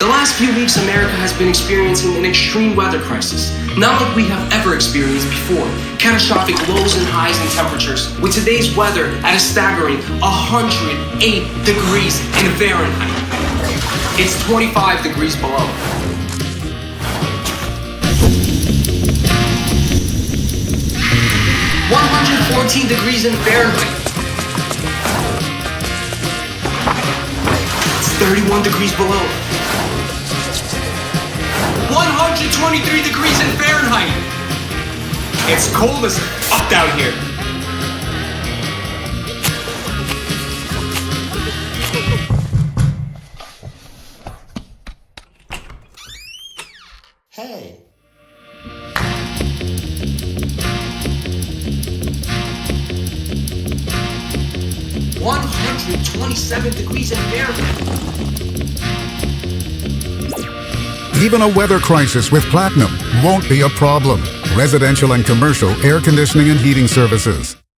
The last few weeks, America has been experiencing an extreme weather crisis, not like we have ever experienced before. Catastrophic lows and highs in temperatures, with today's weather at a staggering 108 degrees in Fahrenheit. It's 25 degrees below. (114 degrees in Fahrenheit). It's 31 degrees below. 123 degrees in Fahrenheit. It's cold as fuck down here. Hey. (127 degrees in Fahrenheit). Even a weather crisis with Platinum won't be a problem. Residential and commercial air conditioning and heating services.